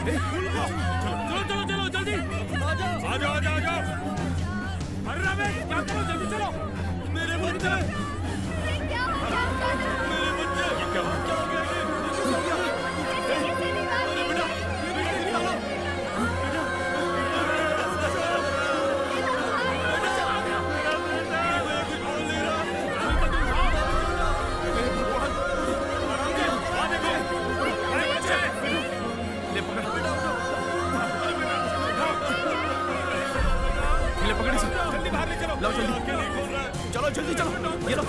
चलो चलो चलो जल्दी आ जाओ आ जाओ आ जाओ। अरे रमेश क्या करो जल्दी चलो। मेरे बच्चे मेरे बच्चे क्या हो गया लाओ जल्दी, चलो जल्दी चलो, ये लो,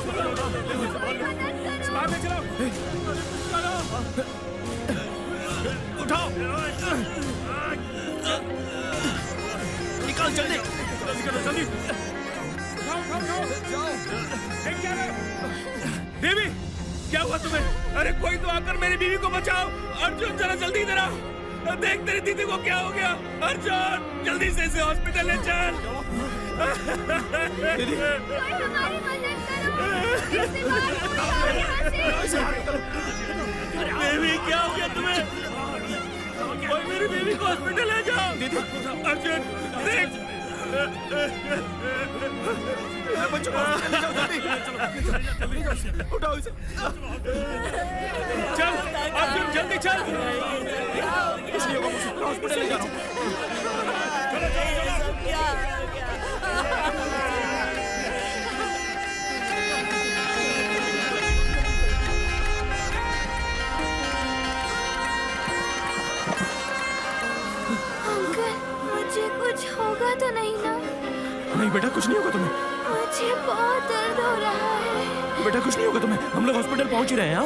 उठाओ, निकाल जल्दी, जल्दी, देवी क्या हुआ तुम्हें? अरे कोई तो आकर मेरी बीवी को बचाओ। अर्जुन जरा जल्दी इधर आओ, देख तेरी दीदी को क्या हो गया। अर्जुन जल्दी से इसे हॉस्पिटल ले चल। दीदी हमारी मदद करो। बेबी क्या हो गया तुम्हें? कोई मेरी बेबी को हॉस्पिटल ले जाओ। दीदी अर्जुन देख बच्चों को जल्दी उठाओ इसे। चल अर्जुन जल्दी चल। इसलिए वो हॉस्पिटल ले जा रहा हूँ। अंकल मुझे कुछ होगा तो नहीं ना? नहीं बेटा कुछ नहीं होगा तुम्हें। मुझे बहुत दर्द हो रहा है। बेटा कुछ नहीं होगा तुम्हें, हम लोग हॉस्पिटल पहुंच ही रहे हैं।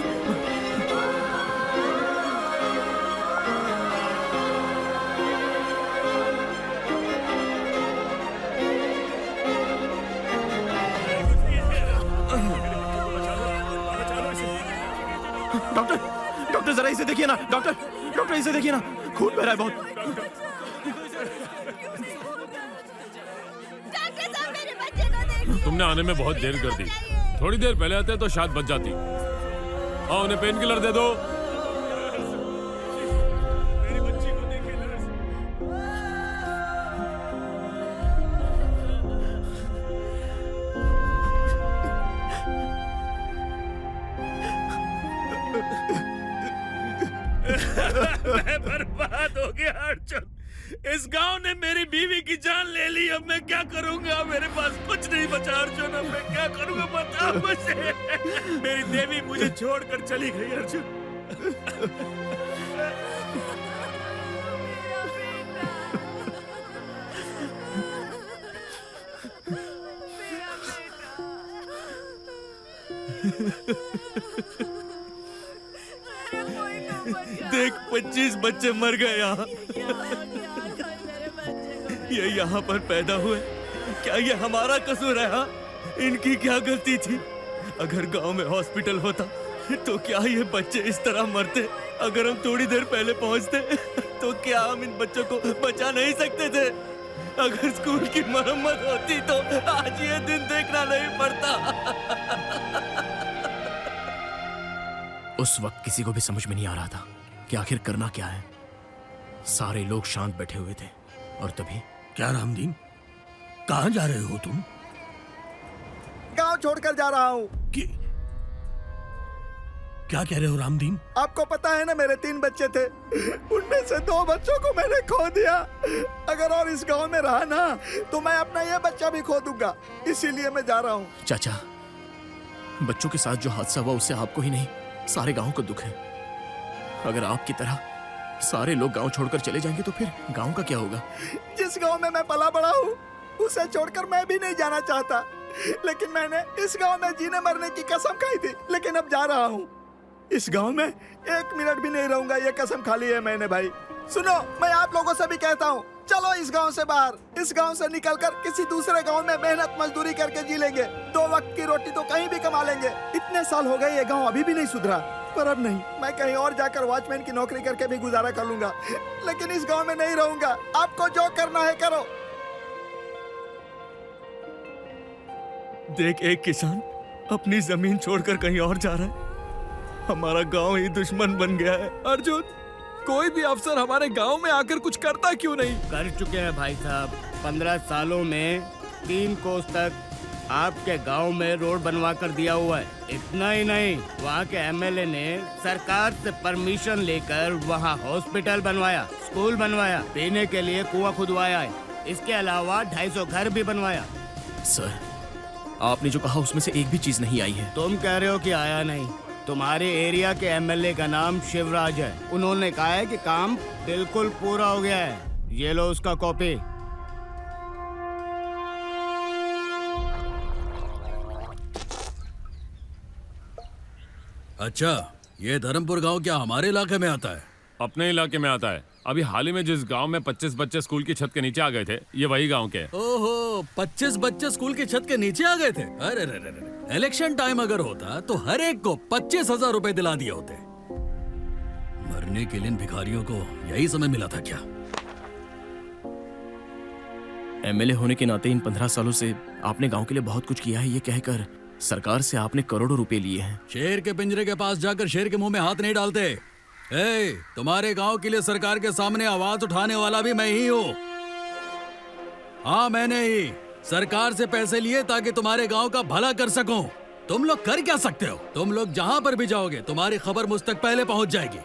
डॉक्टर डॉक्टर जरा इसे देखिए ना। डॉक्टर इसे देखिए ना, खून बह रहा है बहुत। डॉक्टर साहब मेरे बच्चे को देखिए। तुमने आने में बहुत देर कर दी। थोड़ी देर पहले आते तो शायद बच जाती। हाँ उन्हें पेन किलर दे दो। मेरी बच्ची को देखे नर्स। मैं बर्बाद हो गया अर्जुन। इस गांव ने मेरी बीवी की जान ले ली। अब मैं क्या करूंगा? मेरे पास कुछ नहीं बचा अर्जुन। अब मैं क्या करूंगा बता मुझे। मेरी देवी मुझे छोड़कर चली गई अर्जुन। देख 25 बच्चे मर गए यहाँ। ये यहाँ पर पैदा हुए। क्या ये हमारा कसूर है? हाँ इनकी क्या गलती थी? अगर गांव में हॉस्पिटल होता तो क्या ये बच्चे इस तरह मरते? अगर हम थोड़ी देर पहले पहुंचते तो क्या हम इन बच्चों को बचा नहीं सकते थे? अगर स्कूल की मरम्मत होती तो आज ये दिन देखना नहीं पड़ता। उस वक्त किसी को भी समझ में नहीं आ रहा था कि आखिर करना क्या है। सारे लोग शांत बैठे हुए थे और तभी क्या रामदीन, कहाँ जा रहे हो तुम? गांव छोड़कर जा रहा हूँ। क्या कह रहे हो रामदीन? आपको पता है ना मेरे 3 बच्चे थे, उनमें से 2 बच्चों को मैंने खो दिया। अगर और इस गांव में रहा ना तो मैं अपना ये बच्चा भी खो दूंगा। इसीलिए मैं जा रहा हूँ। चाचा, बच्चों के साथ जो हादसा हुआ उससे आपको ही नहीं सारे गांव को दुख है। अगर आपकी तरह सारे लोग गांव छोड़कर चले जाएंगे तो फिर गांव का क्या होगा? जिस गांव में मैं पला बड़ा हूँ उसे छोड़कर मैं भी नहीं जाना चाहता, लेकिन मैंने इस गांव में जीने मरने की कसम खाई थी। लेकिन अब जा रहा हूँ। इस गांव में 1 मिनट भी नहीं रहूंगा, ये कसम खा ली है मैंने। भाई सुनो, मैं आप लोगों से भी कहता हूँ, चलो इस गांव से बाहर, इस गांव से निकलकर किसी दूसरे गांव में मेहनत मजदूरी करके जी लेंगे। 2 वक्त की रोटी तो कहीं भी कमा लेंगे। इतने साल हो गए ये गांव अभी भी नहीं सुधरा, पर अब नहीं, मैं कहीं और जाकर वॉचमैन की नौकरी करके भी गुजारा कर लूंगा, लेकिन इस गांव में नहीं रहूंगा। आपको जो करना है करो। देख एक किसान अपनी जमीन छोड़कर कहीं और जा रहा है। हमारा गांव ही दुश्मन बन गया है। अर्जुन कोई भी अफसर हमारे गांव में आकर कुछ करता क्यों नहीं? कर चुके हैं भाई साहब। 15 सालों में 3 कोस तक आपके गांव में रोड बनवा कर दिया हुआ है। इतना ही नहीं, वहाँ के एमएलए ने सरकार से परमिशन लेकर वहाँ हॉस्पिटल बनवाया, स्कूल बनवाया, पीने के लिए कुआं खुदवाया है। इसके अलावा 250 घर भी बनवाया। सर, आपने जो कहा उसमें से एक भी चीज नहीं आई है। तुम कह रहे हो कि आया नहीं? तुम्हारे एरिया के एमएलए का नाम शिवराज है। उन्होंने कहा है कि काम बिल्कुल पूरा हो गया है। ये लो उसका कॉपी। अच्छा, ये धर्मपुर गांव क्या हमारे इलाके में आता है? अपने इलाके में आता है। अभी हाल ही में जिस गांव में 25 बच्चे स्कूल की छत के नीचे आ गए थे, ये वही गांव के। ओहो, 25 बच्चे स्कूल की छत के नीचे आ गए थे? अरे रे रे रे, इलेक्शन टाइम अगर होता तो हर एक को 25,000 रुपए दिला दिए होते। मरने के लिए इन भिखारियों को यही समय मिला था क्या? एमएलए होने के नाते इन 15 सालों से आपने गांव के लिए बहुत कुछ किया है, ये कहकर सरकार से आपने करोड़ों रुपए लिए हैं। शेर के पिंजरे के पास जाकर शेर के मुंह में हाथ नहीं डालते। तुम्हारे गांव के लिए सरकार के सामने आवाज उठाने वाला भी मैं ही हूँ। हाँ, मैंने ही सरकार से पैसे लिए ताकि तुम्हारे गांव का भला कर सकूं। तुम लोग कर क्या सकते हो? तुम लोग जहां पर भी जाओगे तुम्हारी खबर मुझ तक पहले पहुंच जाएगी।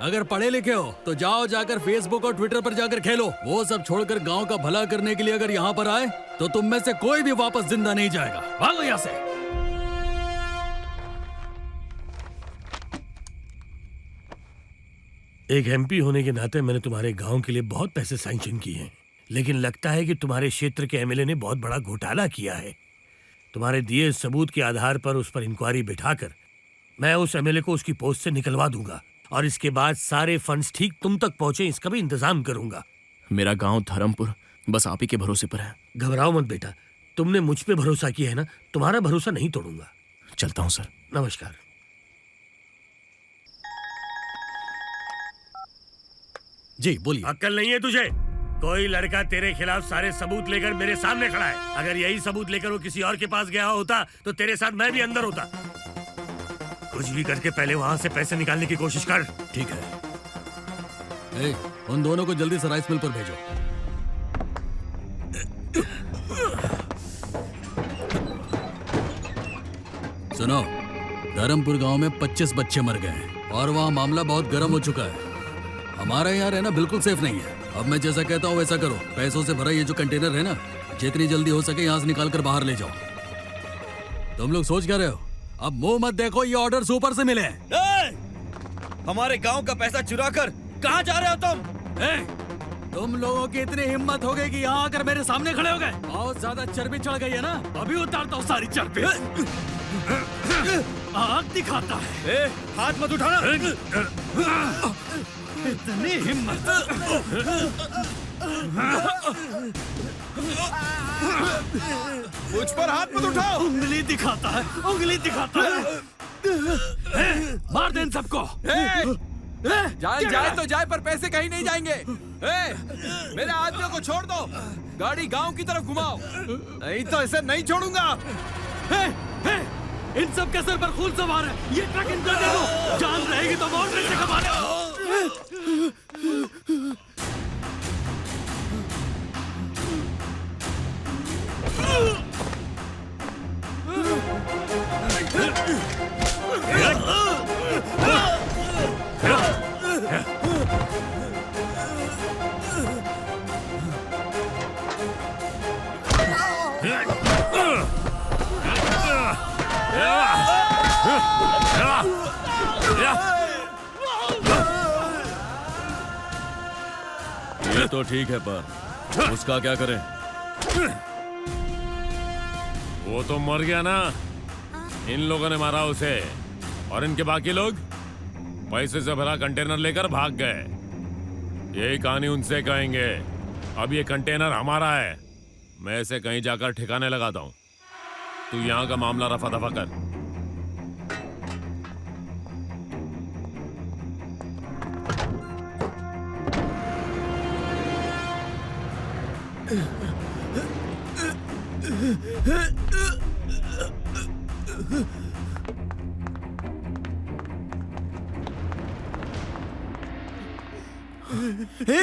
अगर पढ़े लिखे हो तो जाओ जाकर फेसबुक और ट्विटर पर जाकर खेलो। वो सब छोड़कर गांव का भला करने के लिए अगर यहाँ पर आए तो तुम में से कोई भी वापस जिंदा नहीं जाएगा। भागो यहाँ से। एक एमपी होने के नाते मैंने तुम्हारे गांव के लिए बहुत पैसे सैंक्शन किए हैं, लेकिन लगता है कि तुम्हारे क्षेत्र के एमएलए ने बहुत बड़ा घोटाला किया है। तुम्हारे दिए सबूत के आधार पर उस पर इंक्वायरी बिठाकर मैं उस एमएलए को उसकी पोस्ट से निकलवा दूंगा और इसके बाद सारे फंड्स ठीक तुम तक पहुंचे इसका भी इंतजाम करूंगा। मेरा गांव धर्मपुर बस आप ही के भरोसे पर है। घबराओ मत बेटा, तुमने मुझ पे भरोसा किया है ना, तुम्हारा भरोसा नहीं तोड़ूंगा। चलता हूँ सर। नमस्कार। जी बोलिए। अक्ल नहीं है तुझे? कोई लड़का तेरे खिलाफ सारे सबूत लेकर मेरे सामने खड़ा है। अगर यही सबूत लेकर वो किसी और के पास गया होता तो तेरे साथ मैं भी अंदर होता। कुछ भी करके पहले वहां से पैसे निकालने की कोशिश कर। ठीक है। उन दोनों को जल्दी से राइस मिल पर भेजो। सुनो, धर्मपुर गांव में 25 बच्चे मर गए हैं और वहाँ मामला बहुत गर्म हो चुका है। हमारा यहाँ रहना बिल्कुल सेफ नहीं है। अब मैं जैसा कहता हूँ वैसा करो। पैसों से भरा ये जो कंटेनर है ना, जितनी जल्दी हो सके यहाँ से निकाल कर बाहर ले जाओ। तुम लोग सोच क्या रहे हो? अब मुंह मत देखो, ये ऑर्डर ऊपर से मिले। हमारे गांव का पैसा चुरा कर कहाँ जा रहे हो तुम? तुम लोगों की इतनी हिम्मत हो गई कि यहाँ आकर मेरे सामने खड़े हो गए। बहुत ज्यादा चर्बी चढ़ गई है ना, अभी उतारता हूँ सारी चर्बी। आग दिखाता है। हाथ मत उठाना। इतनी हिम्मत। मुझ पर हाथ मत उठाओ। उंगली दिखाता है, उंगली दिखाता है। मार दे इन सबको। जाए तो जाए, पर पैसे कहीं नहीं जाएंगे। मेरे आदमियों को छोड़ दो, गाड़ी गांव की तरफ घुमाओ, नहीं तो इसे नहीं छोड़ूंगा। इन सब के सर पर खून सवार है। ये ट्रक इनको दे दो, जान रहेगी तो मॉडल से कमाने। ये तो ठीक है, पर उसका क्या करें? वो तो मर गया ना, इन लोगों ने मारा उसे, और इनके बाकी लोग पैसे से भरा कंटेनर लेकर भाग गए। यही कहानी उनसे कहेंगे। अब ये कंटेनर हमारा है, मैं इसे कहीं जाकर ठिकाने लगाता हूँ। तू यहाँ का मामला रफा दफा कर। हे!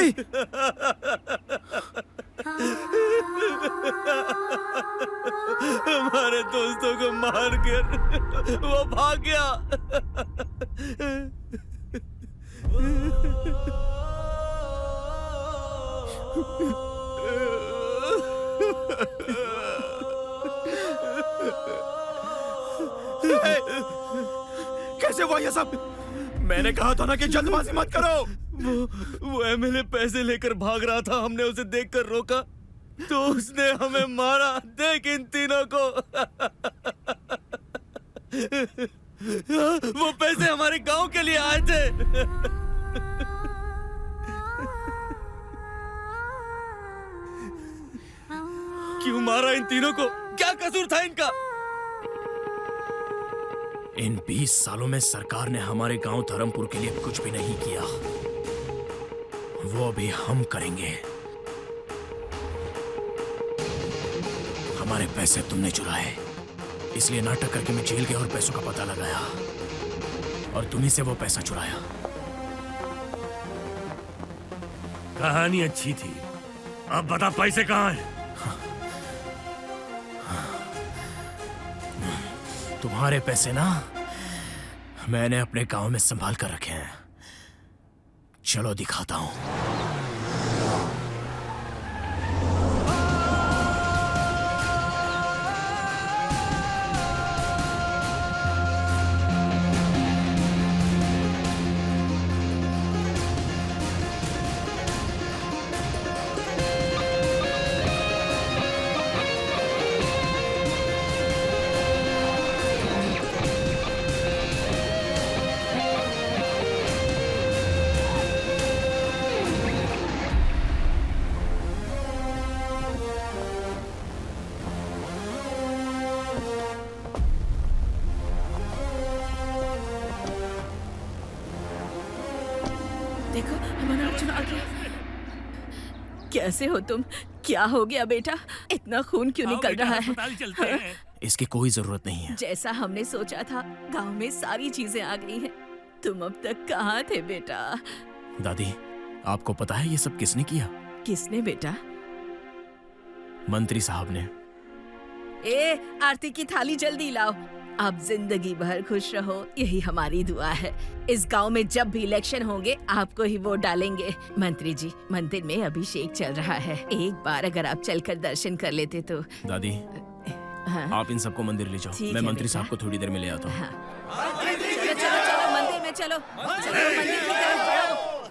हमारे दोस्तों को मार कर वो भाग गया। कैसे हुआ ये सब? मैंने कहा था ना कि जल्दबाजी मत करो। वो एमएलए पैसे लेकर भाग रहा था, हमने उसे देखकर रोका तो उसने हमें मारा। देख इन तीनों को। वो पैसे हमारे गांव के लिए आए थे। क्यों मारा इन तीनों को? क्या कसूर था इनका? इन 20 सालों में सरकार ने हमारे गांव धर्मपुर के लिए कुछ भी नहीं किया। वो अभी हम करेंगे। हमारे पैसे तुमने चुराए, इसलिए नाटक करके मैं जेल गया और पैसों का पता लगाया और तुम्ही से वो पैसा चुराया। कहानी अच्छी थी, अब बता पैसे कहाँ हैं? तुम्हारे पैसे ना मैंने अपने गांव में संभाल कर रखे हैं। चलो दिखाता हूं। देखो हमारा अर्जुन आ गया। कैसे हो तुम? क्या हो गया बेटा? इतना खून क्यों निकल रहा है? अस्पताल चलते हैं। इसकी कोई जरूरत नहीं है। जैसा हमने सोचा था, गांव में सारी चीजें आ गई हैं। तुम अब तक कहाँ थे बेटा? दादी, आपको पता है ये सब किसने किया? किसने बेटा? मंत्री साहब ने। ए, आरती की थाली जल्दी लाओ। आप जिंदगी भर खुश रहो, यही हमारी दुआ है। इस गांव में जब भी इलेक्शन होंगे आपको ही वोट डालेंगे। मंत्री जी, मंदिर में अभिषेक चल रहा है, एक बार अगर आप चलकर दर्शन कर लेते तो। दादी, हाँ? आप इन सबको मंदिर ले जाओ। ठीक मैं है मंत्री बेटा। साहब को थोड़ी देर में ले आता हूँ। हाँ। चलो चलो चलो मंदिर में चलो। चलो मंदिर की तरफ बढ़ो।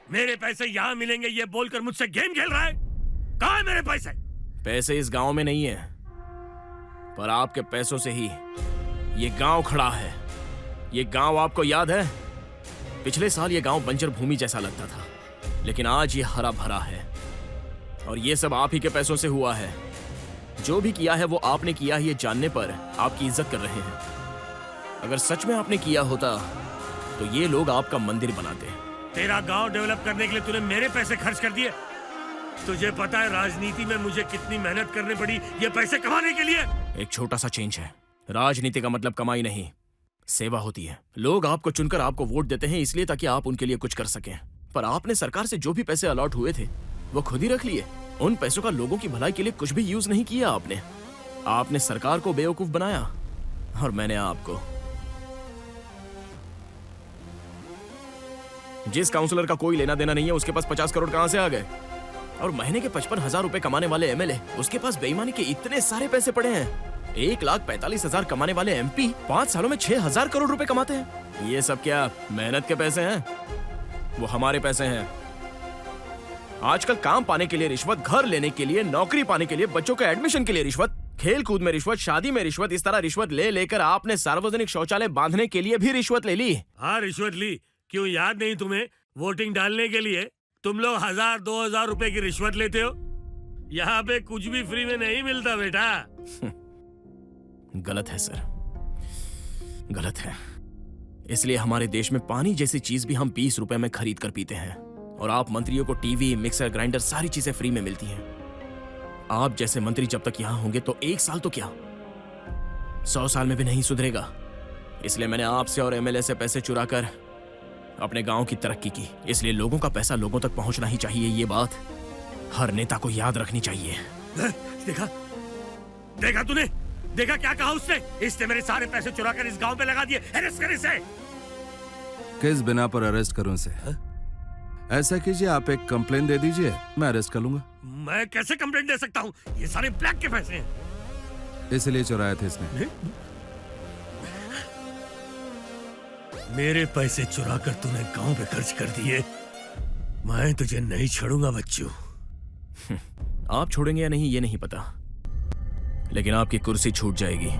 मेरे पैसे यहाँ मिलेंगे ये बोलकर मुझसे गेम खेल रहा है। कहाँ है मेरे पैसे? पैसे इस गांव में नहीं है, पर आपके पैसों से ही ये गांव खड़ा है। ये गांव आपको याद है? पिछले साल ये गांव बंजर भूमि जैसा लगता था, लेकिन आज ये हरा भरा है। और ये सब आप ही के पैसों से हुआ है। जो भी किया है वो आपने किया है, ये जानने पर आपकी इज्जत कर रहे हैं। अगर सच में आपने किया होता तो ये लोग आपका मंदिर बनाते। तेरा गांव डेवलप करने के लिए तूने मेरे पैसे खर्च कर दिए। तुझे पता है राजनीति में मुझे कितनी मेहनत करनी पड़ी ये पैसे कमाने के लिए? एक छोटा सा चेंज है। राजनीति का मतलब कमाई नहीं, सेवा होती है। लोग आपको चुनकर आपको वोट देते हैं इसलिए ताकि आप उनके लिए कुछ कर सकें। पर आपने सरकार से जो भी पैसे अलॉट हुए थे वो खुद ही रख लिए। उन पैसों का लोगों की भलाई के लिए कुछ भी यूज नहीं किया आपने सरकार को बेवकूफ बनाया और मैंने आपको। जिस काउंसलर का कोई लेना देना नहीं है उसके पास 50 करोड़ कहां से आ गए? और महीने के 55,000 रुपए कमाने वाले एमएलए, उसके पास बेईमानी के इतने सारे पैसे पड़े हैं। 1,45,000 कमाने वाले एमपी 5 सालों में 6,000 करोड़ रुपए कमाते हैं। ये सब क्या मेहनत के पैसे हैं? वो हमारे पैसे हैं। आजकल काम पाने के लिए रिश्वत, घर लेने के लिए, नौकरी पाने के लिए, बच्चों के एडमिशन के लिए रिश्वत, खेल कूद में रिश्वत, शादी में रिश्वत, इस तरह रिश्वत ले लेकर आपने सार्वजनिक शौचालय बांधने के लिए भी रिश्वत ले ली। हाँ रिश्वत ली। क्यों याद नहीं तुम्हें? वोटिंग डालने के लिए तुम लोग 1,000-2,000 रुपए की रिश्वत लेते हो। यहाँ पे कुछ भी फ्री में नहीं मिलता बेटा। गलत है सर, गलत है। इसलिए हमारे देश में पानी जैसी चीज भी हम 20 रुपए में खरीद कर पीते हैं और आप मंत्रियों को टीवी, मिक्सर ग्राइंडर सारी चीजें फ्री में मिलती हैं। आप जैसे मंत्री जब तक यहां होंगे तो 1 साल तो क्या 100 साल में भी नहीं सुधरेगा। इसलिए मैंने आपसे और एमएलए से पैसे चुराकर अपने गांव की तरक्की की, इसलिए लोगों का पैसा लोगों तक पहुंचना ही चाहिए। ये बात हर नेता को याद रखनी चाहिए। देखा देखा तूने, देखा क्या कहा उसने? इसने मेरे सारे पैसे चुरा कर इस गांव में लगा दिए। अरेस्ट कर इसे। किस बिना पर अरेस्ट करूं इसे? ऐसा कीजिए, आप एक कंप्लेन दे दीजिए, मैं अरेस्ट कर लूंगा। मैं कैसे कंप्लेंट दे सकता हूँ? ये सारे ब्लैक के पैसे हैं। इसलिए चुराए थे इसने। मेरे पैसे चुरा कर तूने गांव पे खर्च कर दिए। मैं तुझे नहीं छोड़ूंगा बच्चू। आप छोड़ेंगे या नहीं ये नहीं पता, लेकिन आपकी कुर्सी छूट जाएगी।